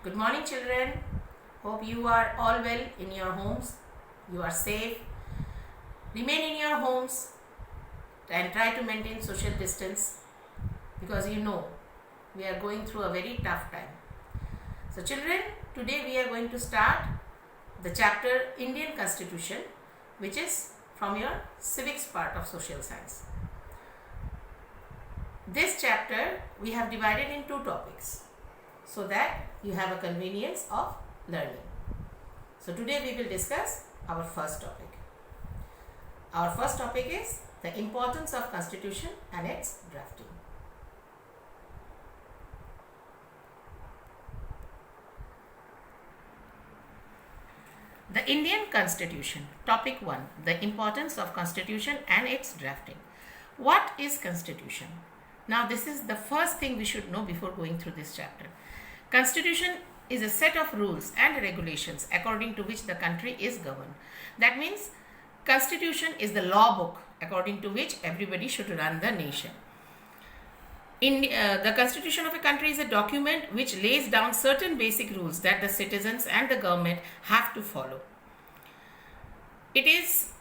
Good morning, children. Hope you are all well in your homes. You are safe. Remain in your homes and try to maintain social distance because we are going through a very tough time. So, children, today we are going to start the chapter Indian Constitution, which is from your civics part of social science. This chapter we have divided in two topics so that you have a convenience of learning. So today we will discuss our first topic. Our first topic is the importance of Constitution and its drafting. The Indian Constitution. Topic 1. The importance of Constitution and its drafting. What is Constitution? Now this is the first thing we should know before going through this chapter. Constitution is a set of rules and regulations according to which the country is governed. That means Constitution is the law book according to which everybody should run the nation. The Constitution of a country is a document which lays down certain basic rules that the citizens and the government have to follow. It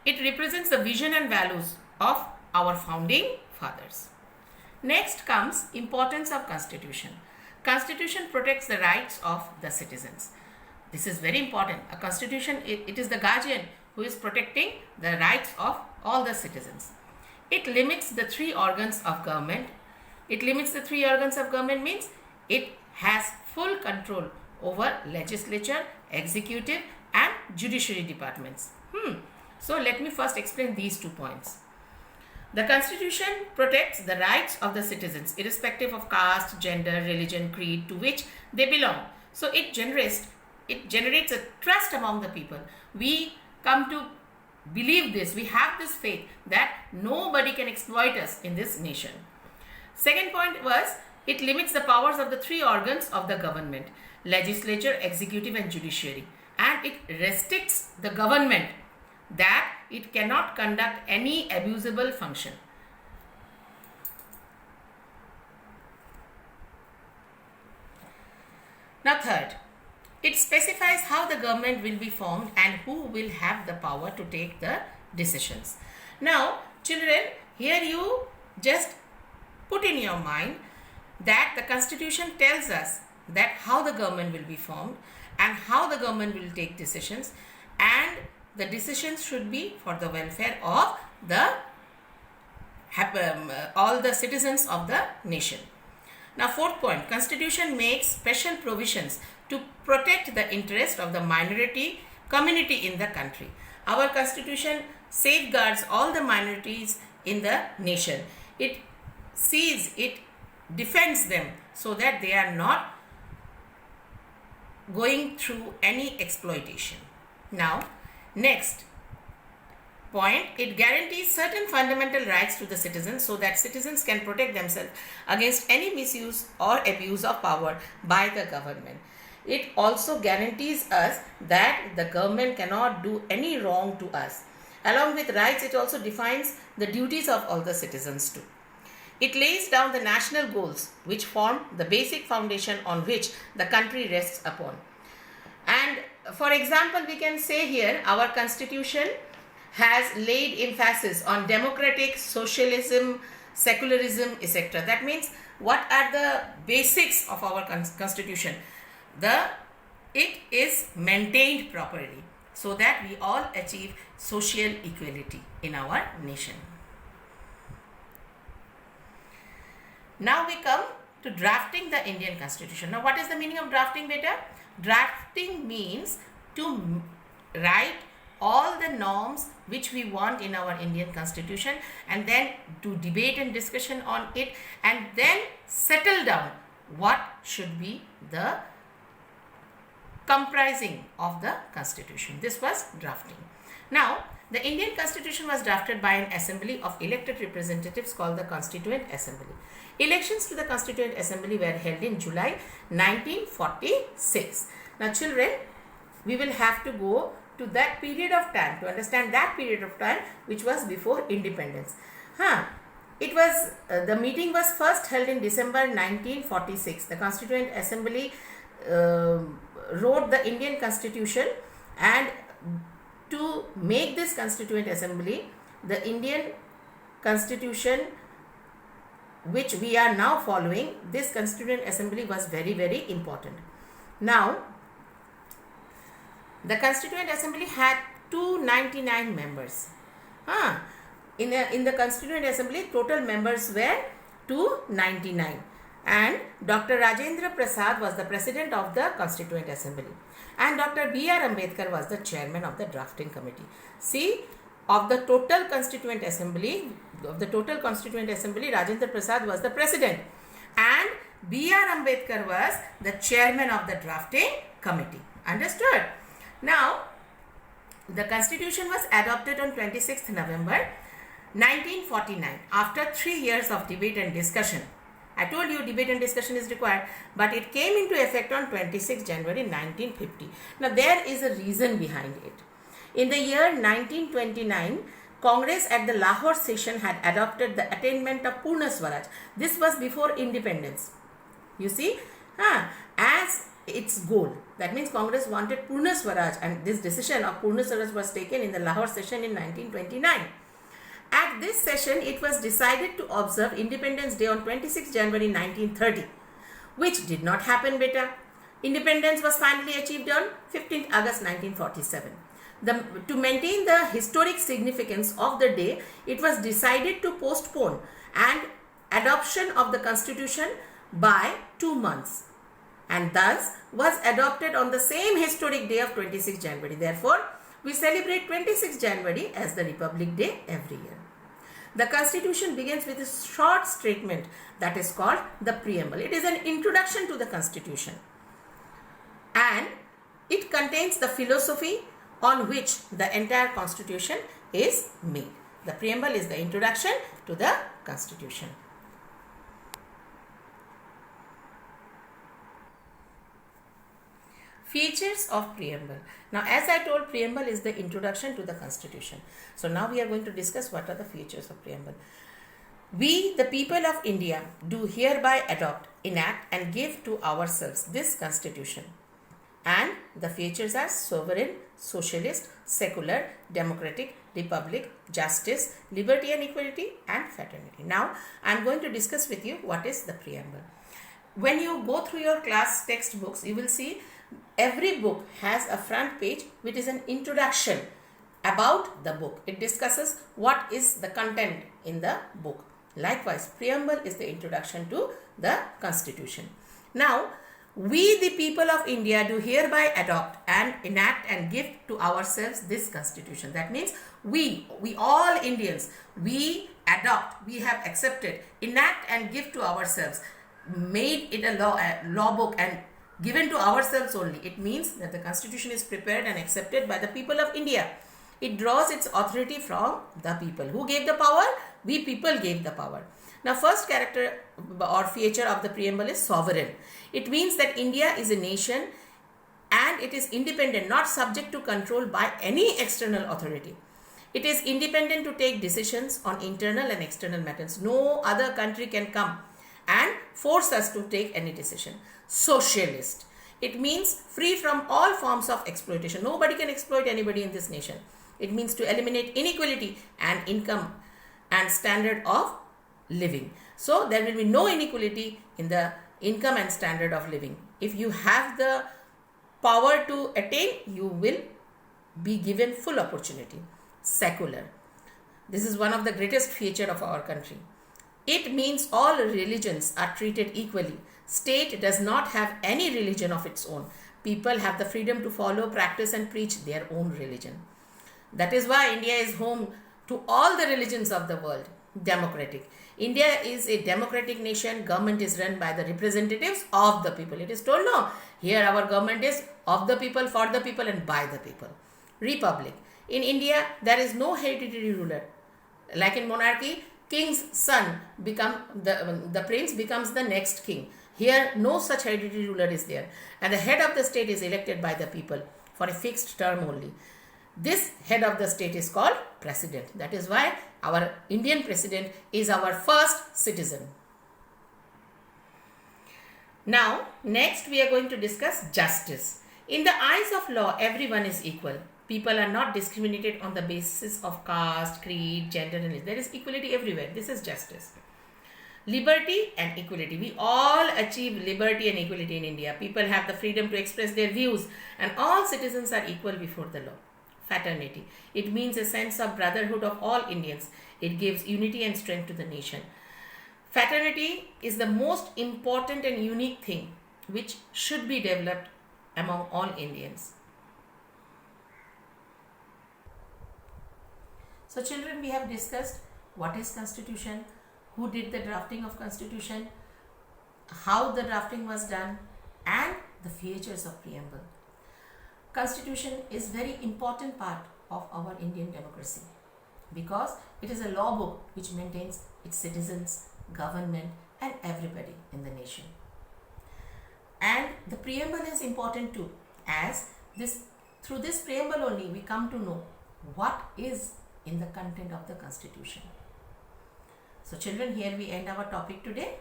represents the vision and values of our founding fathers. Next comes importance of Constitution. Constitution protects the rights of the citizens. This is very important. A constitution, it is the guardian who is protecting the rights of all the citizens. It limits the three organs of government. It limits the three organs of government means it has full control over legislature, executive and judiciary departments. So let me first explain these 2 points. The Constitution protects the rights of the citizens irrespective of caste, gender, religion, creed to which they belong. So it generates a trust among the people. We come to believe this. We have this faith that nobody can exploit us in this nation. Second point was it limits the powers of the three organs of the government, legislature, executive and judiciary. And it restricts the government that it cannot conduct any abusable function. Now third, it specifies how the government will be formed and who will have the power to take the decisions. Now children, here you just put in your mind that the Constitution tells us that how the government will be formed and how the government will take decisions, and the decisions should be for the welfare of all the citizens of the nation. Now fourth point, Constitution makes special provisions to protect the interest of the minority community in the country. Our Constitution safeguards all the minorities in the nation. It defends them so that they are not going through any exploitation. Now next point, it guarantees certain fundamental rights to the citizens so that citizens can protect themselves against any misuse or abuse of power by the government. It also guarantees us that the government cannot do any wrong to us. Along with rights, it also defines the duties of all the citizens too. It lays down the national goals which form the basic foundation on which the country rests upon. And for example, we can say here our Constitution has laid emphasis on democratic, socialism, secularism, etc. That means what are the basics of our Constitution? It is maintained properly so that we all achieve social equality in our nation. Now we come to drafting the Indian Constitution. Now what is the meaning of drafting, beta? Drafting means to write all the norms which we want in our Indian Constitution and then do debate and discussion on it and then settle down what should be the comprising of the Constitution. This was drafting. Now the Indian Constitution was drafted by an assembly of elected representatives called the Constituent Assembly. Elections to the Constituent Assembly were held in July 1946. Now children, we will have to go to that period of time to understand that period of time which was before independence. The meeting was first held in December 1946. The Constituent Assembly wrote the Indian Constitution, and to make this Constituent Assembly, the Indian Constitution which we are now following, this Constituent Assembly was very, very important. Now, the Constituent Assembly had 299 members. In the Constituent Assembly, total members were 299. And Dr. Rajendra Prasad was the president of the Constituent Assembly. And Dr. B.R. Ambedkar was the chairman of the drafting committee. See, of the total Constituent Assembly, Rajendra Prasad was the president. And B.R. Ambedkar was the chairman of the drafting committee. Understood? Now, the Constitution was adopted on 26th November 1949 after 3 years of debate and discussion. I told you debate and discussion is required, but it came into effect on 26 January 1950. Now, there is a reason behind it. In the year 1929, Congress at the Lahore session had adopted the attainment of Purna Swaraj. This was before independence. You see, as its goal. That means Congress wanted Purna Swaraj, and this decision of Purna Swaraj was taken in the Lahore session in 1929. At this session, it was decided to observe Independence Day on 26 January 1930, which did not happen, beta. Independence was finally achieved on 15th August 1947. To maintain the historic significance of the day, it was decided to postpone and adoption of the Constitution by 2 months, and thus was adopted on the same historic day of 26 January. Therefore, we celebrate 26 January as the Republic Day every year. The Constitution begins with a short statement that is called the preamble. It is an introduction to the Constitution, and it contains the philosophy on which the entire Constitution is made. The preamble is the introduction to the Constitution. Features of preamble. Now, as I told, preamble is the introduction to the Constitution. So now we are going to discuss what are the features of preamble. We, the people of India, do hereby adopt, enact and give to ourselves this Constitution. And the features are sovereign, socialist, secular, democratic, republic, justice, liberty and equality, and fraternity. Now, I am going to discuss with you what is the preamble. When you go through your class textbooks, you will see every book has a front page which is an introduction about the book. It discusses what is the content in the book. Likewise, preamble is the introduction to the Constitution. Now, we the people of India do hereby adopt and enact and give to ourselves this Constitution. That means we all Indians, we adopt, we have accepted, enact and give to ourselves, made it a law book and given to ourselves only. It means that the Constitution is prepared and accepted by the people of India. It draws its authority from the people. Who gave the power? We people gave the power. Now, first character or feature of the preamble is sovereign. It means that India is a nation and it is independent, not subject to control by any external authority. It is independent to take decisions on internal and external matters. No other country can come and force us to take any decision. Socialist. It means free from all forms of exploitation. Nobody can exploit anybody in this nation. It means to eliminate inequality and income and standard of living. So there will be no inequality in the income and standard of living. If you have the power to attain, you will be given full opportunity. Secular. This is one of the greatest features of our country. It means all religions are treated equally. State does not have any religion of its own. People have the freedom to follow, practice and preach their own religion. That is why India is home to all the religions of the world. Democratic. India is a democratic nation. Government is run by the representatives of the people. It is told, no, here our government is of the people, for the people and by the people. Republic. In India, there is no hereditary ruler. Like in monarchy, king's son the prince becomes the next king. Here, no such hereditary ruler is there. And the head of the state is elected by the people for a fixed term only. This head of the state is called president. That is why our Indian president is our first citizen. Now, next we are going to discuss justice. In the eyes of law, everyone is equal. People are not discriminated on the basis of caste, creed, gender, and religion. There is equality everywhere. This is justice. Liberty and equality. We all achieve liberty and equality in India. People have the freedom to express their views, and all citizens are equal before the law. Fraternity. It means a sense of brotherhood of all Indians. It gives unity and strength to the nation. Fraternity is the most important and unique thing which should be developed among all Indians. So children, we have discussed what is constitution, who did the drafting of constitution, how the drafting was done, and the features of preamble. Constitution is very important part of our Indian democracy because it is a law book which maintains its citizens, government, and everybody in the nation. And the preamble is important too, as through this preamble only we come to know what is in the content of the constitution. So children, here we end our topic today.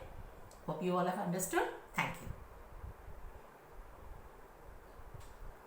Hope you all have understood. Thank you.